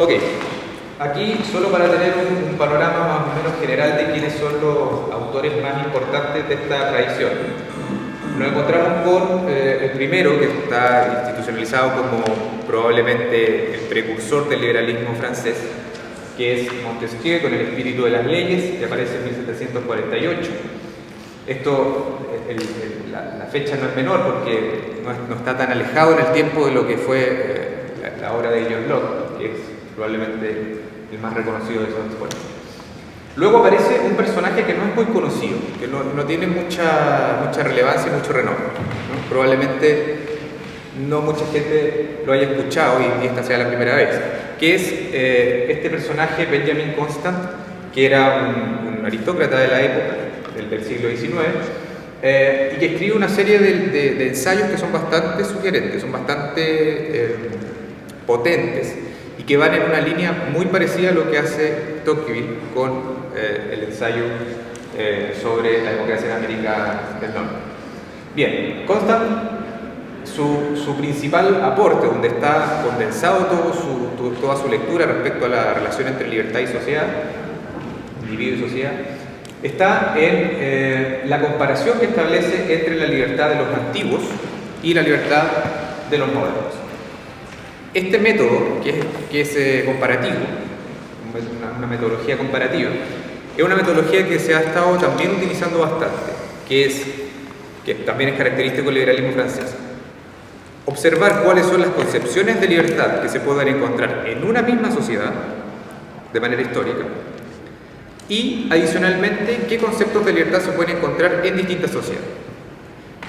Ok, aquí solo para tener un panorama más o menos general de quiénes son los autores más importantes de esta tradición. Nos encontramos con el primero, que está institucionalizado como probablemente el precursor del liberalismo francés, que es Montesquieu, con el espíritu de las leyes, que aparece en 1748. Esto, la fecha no es menor porque no está tan alejado en el tiempo de lo que fue la obra de John Locke, que es probablemente el más reconocido de esos exponentes. Luego aparece un personaje que no es muy conocido, que no tiene mucha relevancia y mucho renombre, ¿no? Probablemente no mucha gente lo haya escuchado y esta sea la primera vez, que es este personaje, Benjamin Constant, que era un aristócrata de la época, del siglo XIX, y que escribe una serie de ensayos que son bastante sugerentes, son bastante potentes, y que van en una línea muy parecida a lo que hace Tocqueville con el ensayo sobre la democracia en América del Norte. Bien, Constant, su principal aporte, donde está condensado toda su lectura respecto a la relación entre libertad y sociedad, individuo y sociedad, está en la comparación que establece entre la libertad de los antiguos y la libertad de los modernos. Este método, que es comparativo, una metodología comparativa, es una metodología que se ha estado también utilizando bastante, que también es característico del liberalismo francés. Observar cuáles son las concepciones de libertad que se pueden encontrar en una misma sociedad, de manera histórica, y adicionalmente qué conceptos de libertad se pueden encontrar en distintas sociedades.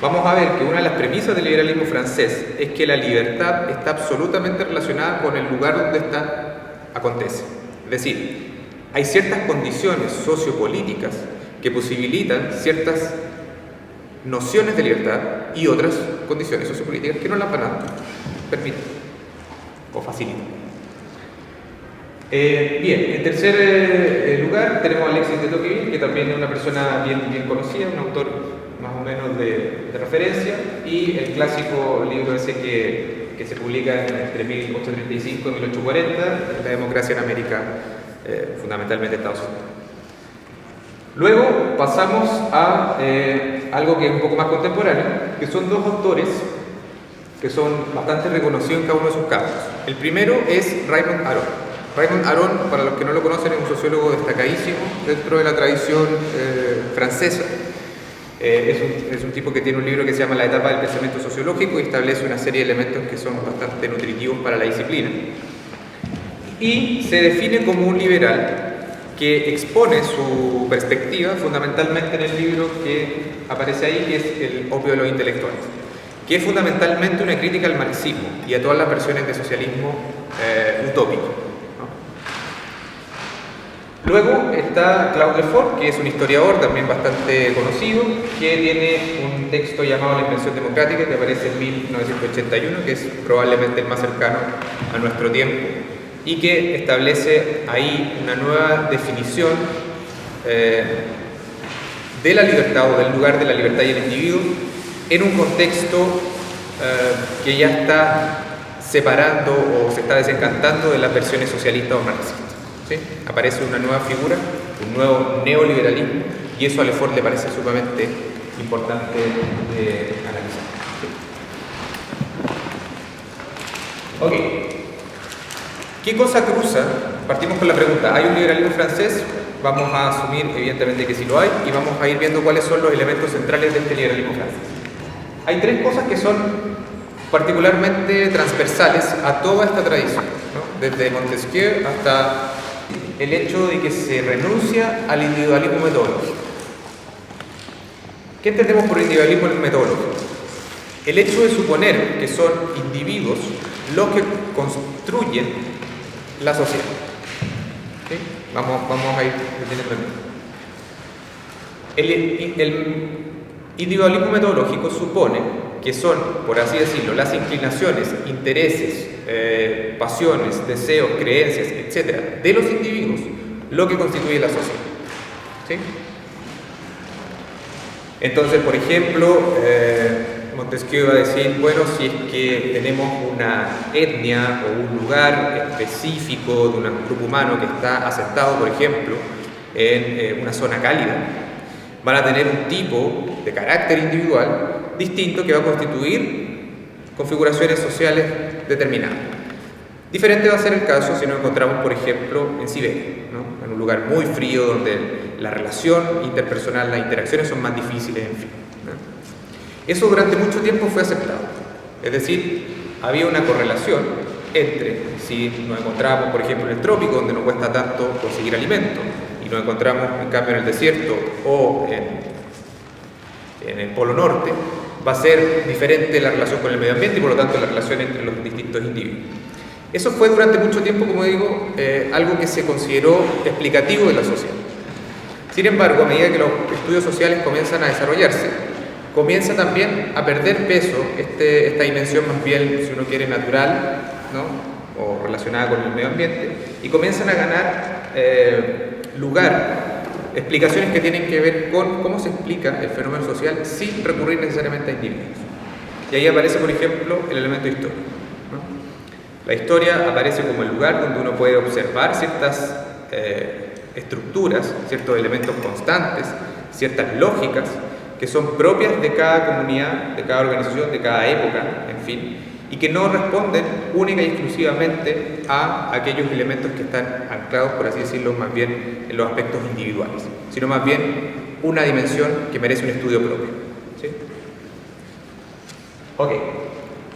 Vamos a ver que una de las premisas del liberalismo francés es que la libertad está absolutamente relacionada con el lugar donde acontece. Es decir, hay ciertas condiciones sociopolíticas que posibilitan ciertas nociones de libertad y otras condiciones sociopolíticas que no las van a permitir o facilitar. Bien, en tercer lugar tenemos a Alexis de Tocqueville, que también es una persona bien conocida, un autor más o menos de referencia, y el clásico libro ese que se publica entre 1835 y 1840, La democracia en América, fundamentalmente Estados Unidos. Luego pasamos a algo que es un poco más contemporáneo, que son dos autores que son bastante reconocidos en cada uno de sus campos. El primero es Raymond Aron. Raymond Aron, para los que no lo conocen, es un sociólogo destacadísimo dentro de la tradición francesa. Es un tipo que tiene un libro que se llama La etapa del pensamiento sociológico y establece una serie de elementos que son bastante nutritivos para la disciplina. Y se define como un liberal que expone su perspectiva fundamentalmente en el libro que aparece ahí, que es El opio de los intelectuales, que es fundamentalmente una crítica al marxismo y a todas las versiones de socialismo utópico. Luego está Claude Lefort, que es un historiador también bastante conocido, que tiene un texto llamado La invención democrática, que aparece en 1981, que es probablemente el más cercano a nuestro tiempo, y que establece ahí una nueva definición de la libertad o del lugar de la libertad y el individuo en un contexto que ya está separando o se está desencantando de las versiones socialistas o marxistas. ¿Sí? Aparece una nueva figura, un nuevo neoliberalismo, y eso a Lefort le parece sumamente importante de analizar. ¿Sí? Ok. ¿Qué cosa cruza? Partimos con la pregunta, ¿hay un liberalismo francés? Vamos a asumir evidentemente que sí lo hay, y vamos a ir viendo cuáles son los elementos centrales de este liberalismo francés. Hay tres cosas que son particularmente transversales a toda esta tradición, ¿no? Desde Montesquieu hasta el hecho de que se renuncia al individualismo metodológico. ¿Qué entendemos por individualismo metodológico? El hecho de suponer que son individuos los que construyen la sociedad. ¿Sí? Vamos a ir el individualismo metodológico supone que son, por así decirlo, las inclinaciones, intereses, pasiones, deseos, creencias, etc., de los individuos, lo que constituye la sociedad. ¿Sí? Entonces, por ejemplo, Montesquieu iba a decir, bueno, si es que tenemos una etnia o un lugar específico de un grupo humano que está asentado, por ejemplo, en una zona cálida, van a tener un tipo de carácter individual distinto que va a constituir configuraciones sociales determinadas. Diferente va a ser el caso si nos encontramos, por ejemplo, en Siberia, ¿no? En un lugar muy frío donde la relación interpersonal, las interacciones son más difíciles, en fin, ¿no? Eso durante mucho tiempo fue aceptado. Es decir, había una correlación entre si nos encontrábamos, por ejemplo, en el trópico, donde nos cuesta tanto conseguir alimento, y nos encontramos, en cambio, en el desierto o en el Polo Norte, va a ser diferente la relación con el medio ambiente y, por lo tanto, la relación entre los distintos individuos. Eso fue durante mucho tiempo, como digo, algo que se consideró explicativo de la sociedad. Sin embargo, a medida que los estudios sociales comienzan a desarrollarse, comienza también a perder peso esta dimensión más bien, si uno quiere, natural, ¿no? O relacionada con el medio ambiente, y comienzan a ganar lugar explicaciones que tienen que ver con cómo se explica el fenómeno social sin recurrir necesariamente a individuos. Y ahí aparece, por ejemplo, el elemento histórico, ¿no? La historia aparece como el lugar donde uno puede observar ciertas estructuras, ciertos elementos constantes, ciertas lógicas que son propias de cada comunidad, de cada organización, de cada época, en fin, y que no responden única y exclusivamente a aquellos elementos que están anclados, por así decirlo, más bien en los aspectos individuales, sino más bien una dimensión que merece un estudio propio, ¿sí? Ok,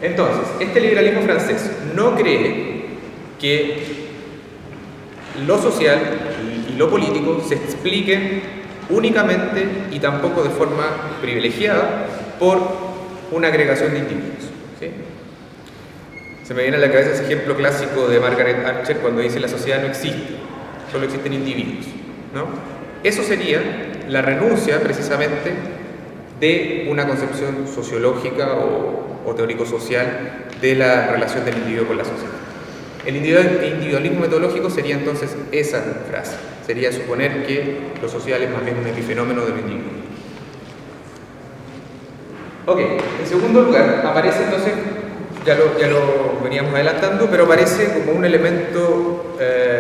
entonces, este liberalismo francés no cree que lo social y lo político se expliquen únicamente y tampoco de forma privilegiada por una agregación de individuos, ¿sí? Se me viene a la cabeza ese ejemplo clásico de Margaret Archer cuando dice la sociedad no existe, solo existen individuos, ¿no? Eso sería la renuncia precisamente de una concepción sociológica o teórico-social de la relación del individuo con la sociedad. El individualismo metodológico sería entonces esa frase, sería suponer que lo social es más bien un epifenómeno de lo individuo. Ok, en segundo lugar, aparece entonces, ya lo veníamos adelantando, pero aparece como un elemento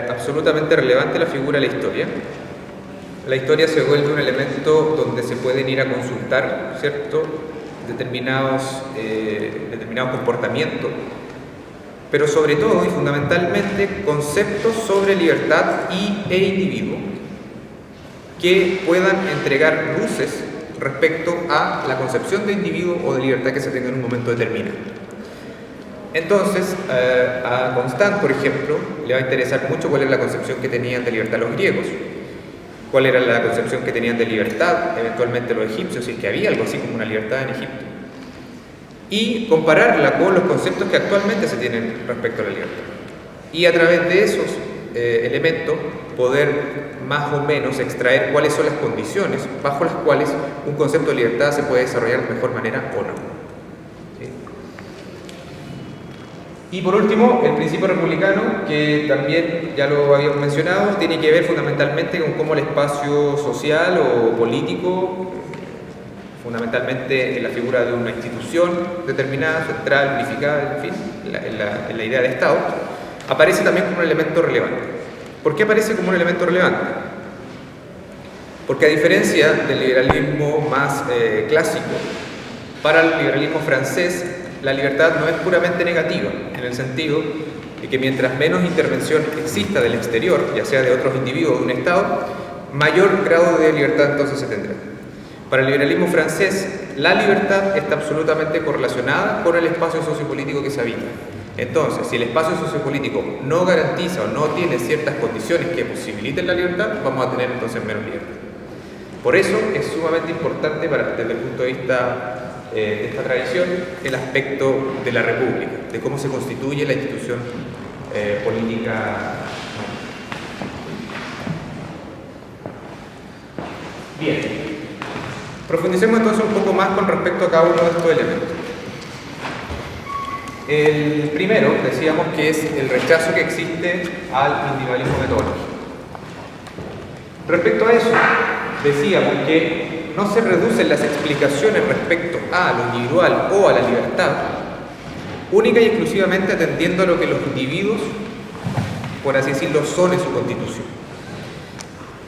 absolutamente relevante la figura de la historia. La historia se vuelve un elemento donde se pueden ir a consultar, ¿cierto?, determinados comportamientos, pero sobre todo y fundamentalmente conceptos sobre libertad e individuo que puedan entregar luces respecto a la concepción de individuo o de libertad que se tenga en un momento determinado. Entonces, a Constant, por ejemplo, le va a interesar mucho cuál es la concepción que tenían de libertad los griegos, cuál era la concepción que tenían de libertad eventualmente los egipcios, si es que había algo así como una libertad en Egipto, y compararla con los conceptos que actualmente se tienen respecto a la libertad. Y a través de esos elementos poder más o menos extraer cuáles son las condiciones bajo las cuales un concepto de libertad se puede desarrollar de mejor manera o no. ¿Sí? Y por último, el principio republicano, que también ya lo habíamos mencionado, tiene que ver fundamentalmente con cómo el espacio social o político, fundamentalmente en la figura de una institución determinada, central, unificada, en fin, en la idea de Estado, aparece también como un elemento relevante. ¿Por qué aparece como un elemento relevante? Porque a diferencia del liberalismo más clásico, para el liberalismo francés la libertad no es puramente negativa, en el sentido de que mientras menos intervención exista del exterior, ya sea de otros individuos o de un Estado, mayor grado de libertad entonces se tendrá. Para el liberalismo francés, la libertad está absolutamente correlacionada con el espacio sociopolítico que se habita. Entonces, si el espacio sociopolítico no garantiza o no tiene ciertas condiciones que posibiliten la libertad, vamos a tener entonces menos libertad. Por eso es sumamente importante desde el punto de vista de esta tradición el aspecto de la república, de cómo se constituye la institución política. Bien. Profundicemos entonces un poco más con respecto a cada uno de estos elementos. El primero, decíamos que es el rechazo que existe al individualismo metodológico. Respecto a eso, decíamos que no se reducen las explicaciones respecto a lo individual o a la libertad, única y exclusivamente atendiendo a lo que los individuos, por así decirlo, son en su constitución.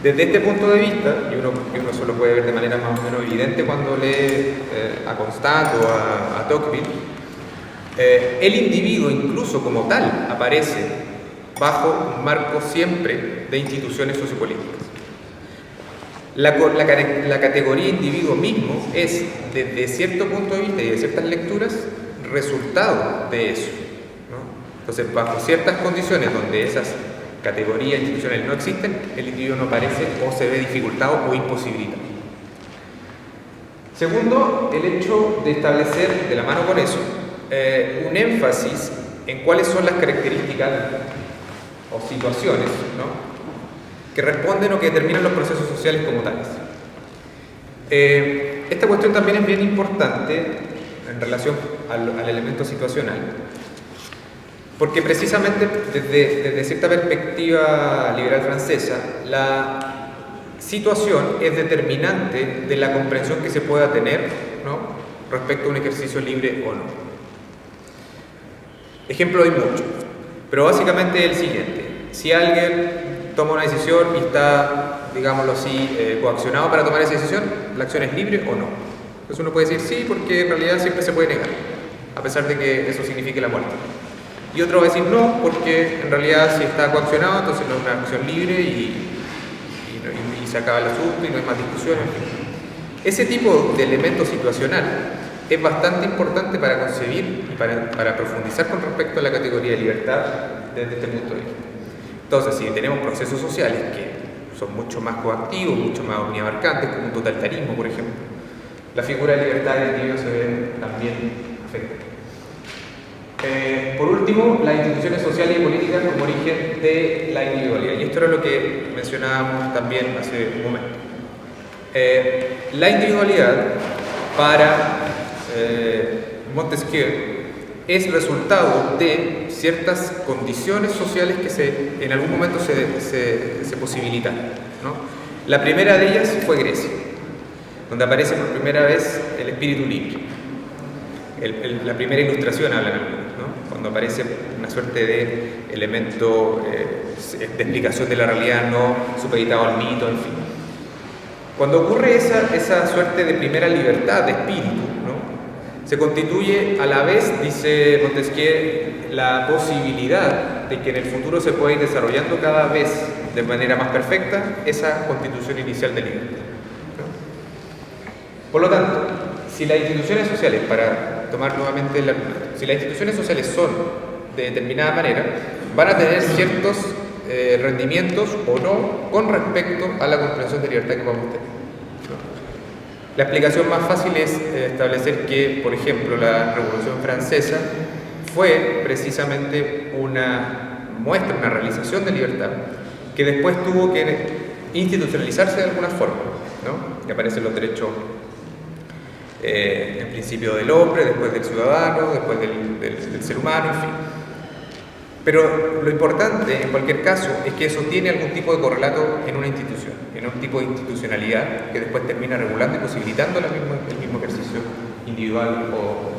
Desde este punto de vista, y uno eso lo puede ver de manera más o menos evidente cuando lee a Constant o a Tocqueville, el individuo incluso como tal aparece bajo un marco siempre de instituciones sociopolíticas. La categoría individuo mismo es, desde cierto punto de vista y de ciertas lecturas, resultado de eso, ¿no? Entonces, bajo ciertas condiciones donde esas categorías institucionales no existen, el individuo no aparece o se ve dificultado o imposibilitado. Segundo, el hecho de establecer, de la mano con eso, un énfasis en cuáles son las características o situaciones, ¿no?, que responden o que determinan los procesos sociales como tales. Esta cuestión también es bien importante en relación al elemento situacional, porque precisamente desde cierta perspectiva liberal francesa, la situación es determinante de la comprensión que se pueda tener, ¿no?, respecto a un ejercicio libre o no. Ejemplo hay muchos, pero básicamente es el siguiente: si alguien toma una decisión y está, digámoslo así, coaccionado para tomar esa decisión, ¿la acción es libre o no? Entonces uno puede decir sí, porque en realidad siempre se puede negar, a pesar de que eso signifique la muerte. Y otro va a decir no, porque en realidad si está coaccionado, entonces no es una acción libre y se acaba el asunto y no hay más discusión. Ese tipo de elemento situacional es bastante importante para concebir y para profundizar con respecto a la categoría de libertad desde este punto de vista. Entonces, si tenemos procesos sociales que son mucho más coactivos, mucho más omniabarcantes, como un totalitarismo, por ejemplo, la figura de libertad del individuo se ve también afectada. Por último, las instituciones sociales y políticas como origen de la individualidad. Y esto era lo que mencionábamos también hace un momento. La individualidad para Montesquieu es resultado de ciertas condiciones sociales que en algún momento se posibilitaron, ¿no? La primera de ellas fue Grecia, donde aparece por primera vez el espíritu libre. La primera ilustración habla en algunos, ¿no?, cuando aparece una suerte de elemento de explicación de la realidad no supeditado al mito, en fin. Cuando ocurre esa suerte de primera libertad de espíritu, ¿no?, se constituye a la vez, dice Montesquieu, la posibilidad de que en el futuro se pueda ir desarrollando cada vez de manera más perfecta esa constitución inicial de libertad, ¿no? Por lo tanto, si las instituciones sociales, para tomar nuevamente el argumento, si las instituciones sociales son de determinada manera, van a tener ciertos rendimientos o no con respecto a la comprensión de libertad que vamos a tener. La explicación más fácil es establecer que, por ejemplo, la Revolución Francesa fue precisamente una muestra, una realización de libertad que después tuvo que institucionalizarse de alguna forma, ¿no? Y aparecen los derechos, en principio del hombre, después del ciudadano, después del ser humano, en fin. Pero lo importante, en cualquier caso, es que eso tiene algún tipo de correlato en una institución, en un tipo de institucionalidad que después termina regulando y posibilitando el mismo ejercicio individual o